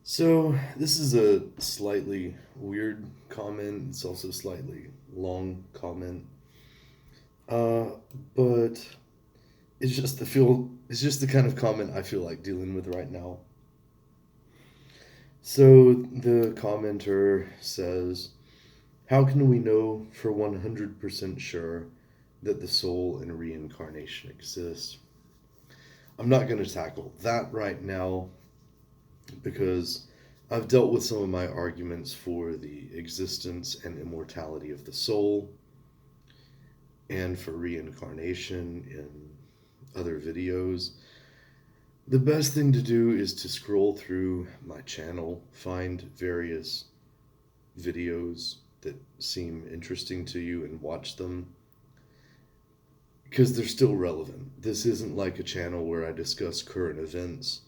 So, this is a slightly weird comment. It's also a slightly long comment. Uh, but it's just the kind of comment I feel like dealing with right now. So, the commenter says, "How can we know for 100% sure that the soul and reincarnation exist?" I'm not going to tackle that right now because I've dealt with some of my arguments for the existence and immortality of the soul and for reincarnation in other videos. The best thing to do is to scroll through my channel, find various videos that seem interesting to you and watch them because they're still relevant. This isn't like a channel where I discuss current events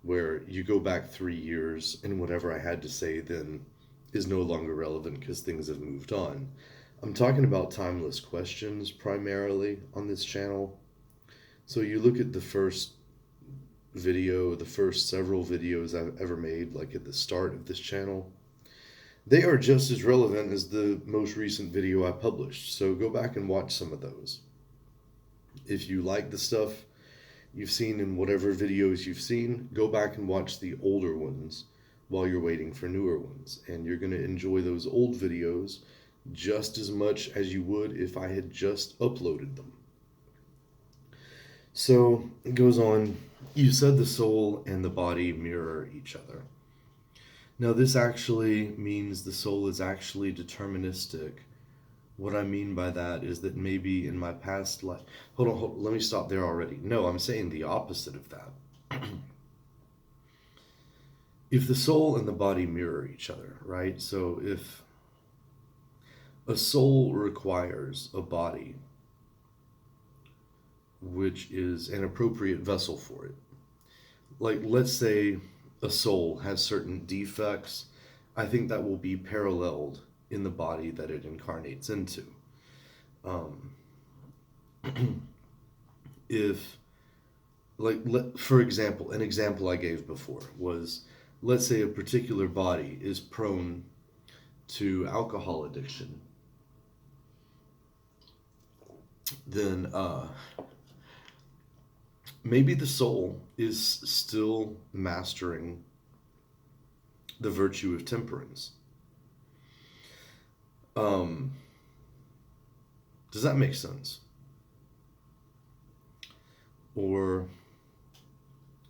where you go back 3 years and whatever I had to say then is no longer relevant because things have moved on. I'm talking about timeless questions primarily on this channel. So you look at the first video, the first several videos I've ever made, like at the start of this channel, they are just as relevant as the most recent video I published. So go back and watch some of those. If you like the stuff you've seen in whatever videos you've seen, go back and watch the older ones while you're waiting for newer ones. And you're going to enjoy those old videos just as much as you would if I had just uploaded them. So it goes on. You said the soul and the body mirror each other. Now, this actually means the soul is actually deterministic. What I mean by that is that maybe in my past life. Hold on, let me stop there already. No, I'm saying the opposite of that. If the soul and the body mirror each other, right? So if a soul requires a body which is an appropriate vessel for it, like let's say a soul has certain defects, I think that will be paralleled in the body that it incarnates into. Um, if, for example, an example I gave before was, let's say a particular body is prone to alcohol addiction, then maybe the soul is still mastering the virtue of temperance. Um, does that make sense? Or,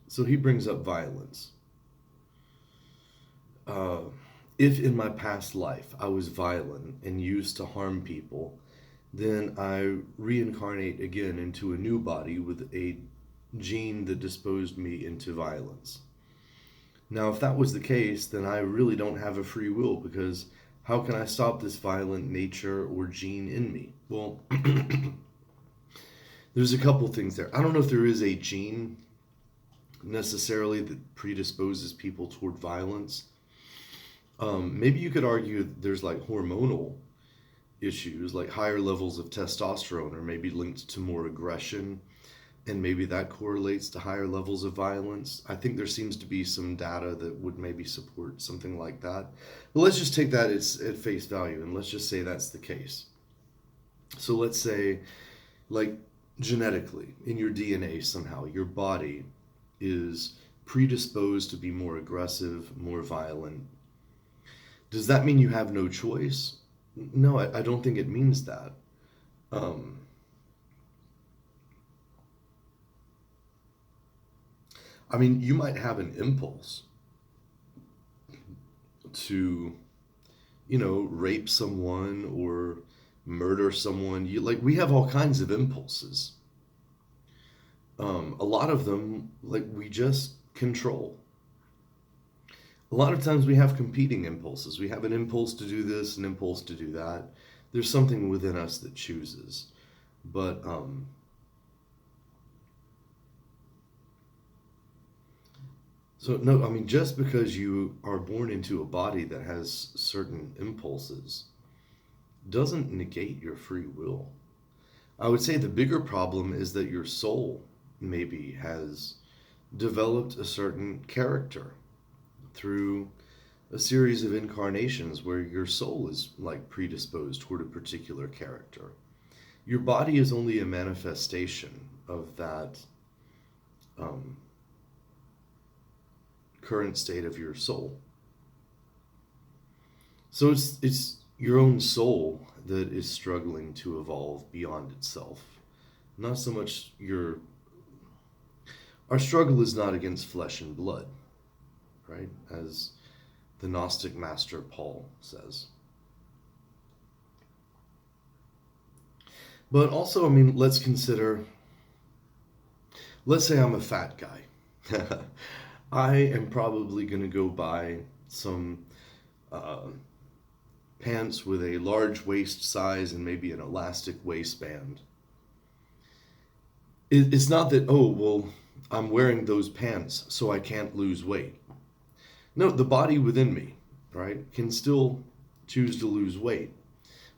so he brings up violence. Uh, if in my past life I was violent and used to harm people, then I reincarnate again into a new body with a gene that disposed me into violence. Now, if that was the case, then I really don't have a free will because how can I stop this violent nature or gene in me? Well, there's a couple things there. I don't know if there is a gene necessarily that predisposes people toward violence. Maybe you could argue there's like hormonal issues, like higher levels of testosterone are maybe linked to more aggression, and maybe that correlates to higher levels of violence. I think there seems to be some data that would maybe support something like that. But let's just take that at face value and let's just say that's the case. So let's say, like, genetically, in your DNA somehow, your body is predisposed to be more aggressive, more violent. Does that mean you have no choice? No, I don't think it means that. Um, I mean, you might have an impulse to, rape someone or murder someone. We have all kinds of impulses. A lot of them, like, we just control. A lot of times we have competing impulses. We have an impulse to do this, an impulse to do that. There's something within us that chooses. But so no, I mean just because you are born into a body that has certain impulses doesn't negate your free will. I would say the bigger problem is that your soul maybe has developed a certain character through a series of incarnations where your soul is like predisposed toward a particular character. Your body is only a manifestation of that um, current state of your soul. So it's your own soul that is struggling to evolve beyond itself. Not so much your our struggle is not against flesh and blood, right? As the Gnostic master Paul says. But also, I mean, let's consider, let's say I'm a fat guy. I am probably going to go buy some uh, pants with a large waist size and maybe an elastic waistband. It's not that, oh, well, I'm wearing those pants so I can't lose weight. No, the body within me, right, can still choose to lose weight.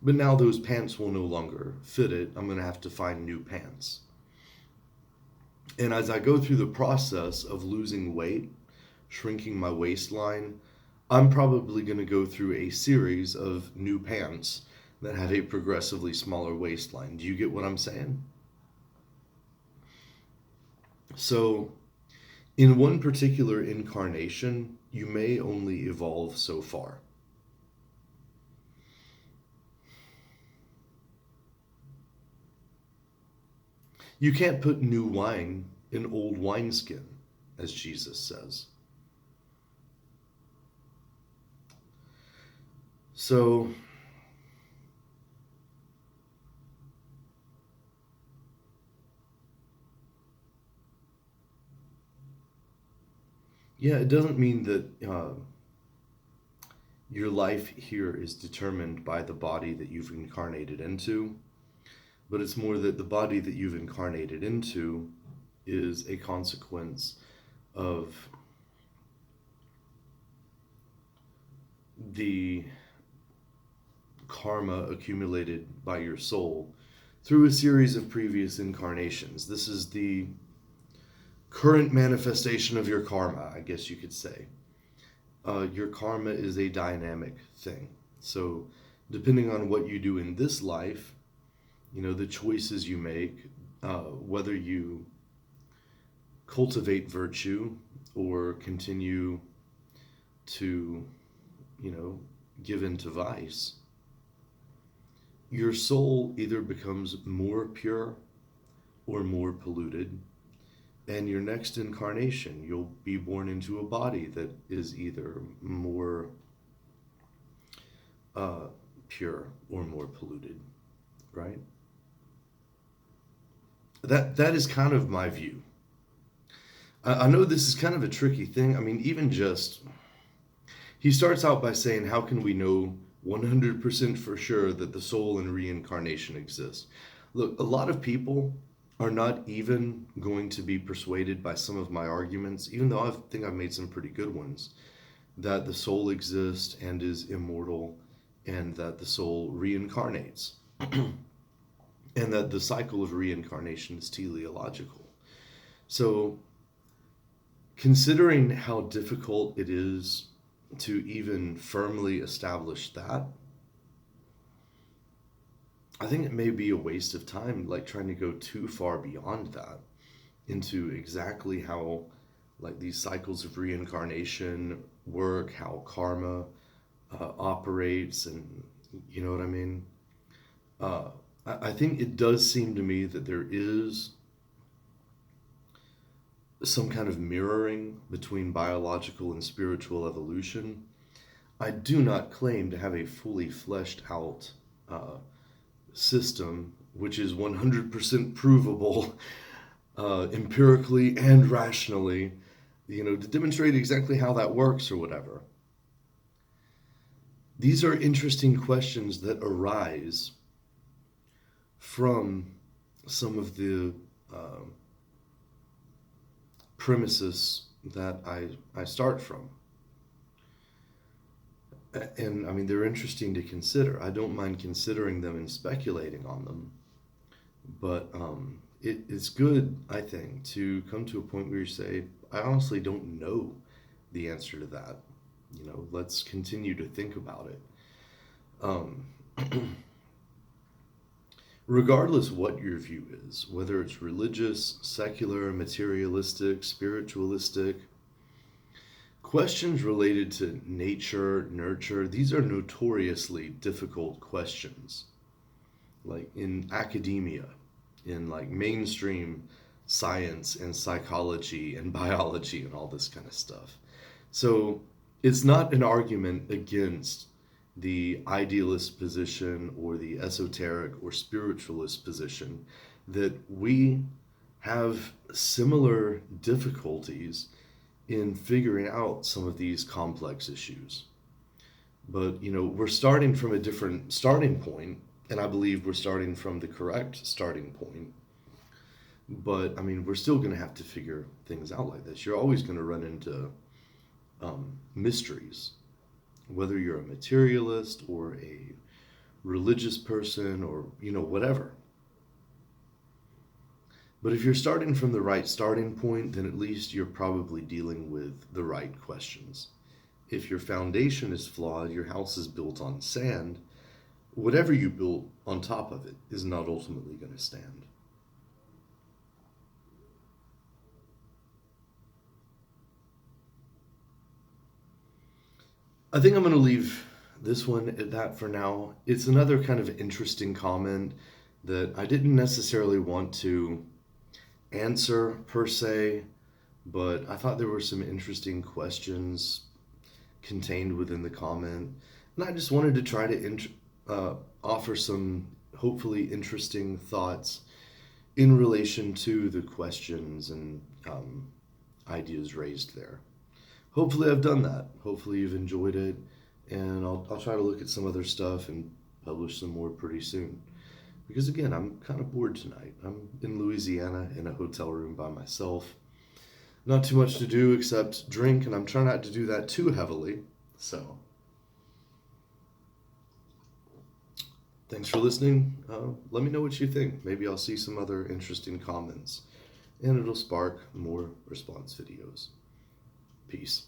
But now those pants will no longer fit it. I'm going to have to find new pants. And as I go through the process of losing weight, shrinking my waistline, I'm probably going to go through a series of new pants that have a progressively smaller waistline. Do you get what I'm saying? So, in one particular incarnation, you may only evolve so far. You can't put new wine in old wineskin, as Jesus says. So, yeah, it doesn't mean that your life here is determined by the body that you've incarnated into, but it's more that the body that you've incarnated into is a consequence of the karma accumulated by your soul through a series of previous incarnations. This is the current manifestation of your karma, I guess you could say. Your karma is a dynamic thing. So, depending on what you do in this life, you know, the choices you make, whether you cultivate virtue or continue to, you know, give in to vice, your soul either becomes more pure or more polluted. And your next incarnation, you'll be born into a body that is either more pure or more polluted, right? That is kind of my view. I know this is kind of a tricky thing. I mean, even just, he starts out by saying, how can we know 100% for sure that the soul and reincarnation exist? Look, a lot of people are not even going to be persuaded by some of my arguments, even though I think I've made some pretty good ones, that the soul exists and is immortal, and that the soul reincarnates, and that the cycle of reincarnation is teleological. So, considering how difficult it is to even firmly establish that, I think it may be a waste of time, like trying to go too far beyond that into exactly how, like, these cycles of reincarnation work, how karma operates, and you know what I mean. I think it does seem to me that there is some kind of mirroring between biological and spiritual evolution. I do not claim to have a fully fleshed out system, which is 100% provable empirically and rationally, you know, to demonstrate exactly how that works or whatever. These are interesting questions that arise from some of the premises that I start from. And I mean, they're interesting to consider. I don't mind considering them and speculating on them. But it's good, I think, to come to a point where you say, I honestly don't know the answer to that. Let's continue to think about it. Um, Regardless what your view is, whether it's religious, secular, materialistic, spiritualistic, questions related to nature, nurture, these are notoriously difficult questions. Like in academia, in like mainstream science and psychology and biology and all this kind of stuff. So it's not an argument against the idealist position or the esoteric or spiritualist position that we have similar difficulties in figuring out some of these complex issues. But, we're starting from a different starting point, and I believe we're starting from the correct starting point. But, I mean, we're still going to have to figure things out like this. You're always going to run into mysteries, whether you're a materialist or a religious person or, whatever. But if you're starting from the right starting point, then at least you're probably dealing with the right questions. If your foundation is flawed, your house is built on sand, whatever you build on top of it is not ultimately going to stand. I think I'm going to leave this one at that for now. It's another kind of interesting comment that I didn't necessarily want to answer per se, but I thought there were some interesting questions contained within the comment, and I just wanted to try to offer some hopefully interesting thoughts in relation to the questions and ideas raised there. Hopefully, I've done that. Hopefully, you've enjoyed it, and I'll try to look at some other stuff and publish some more pretty soon. Because again, I'm kind of bored tonight. I'm in Louisiana in a hotel room by myself. Not too much to do except drink, and I'm trying not to do that too heavily. So, thanks for listening. Let me know what you think. Maybe I'll see some other interesting comments, and it'll spark more response videos. Peace.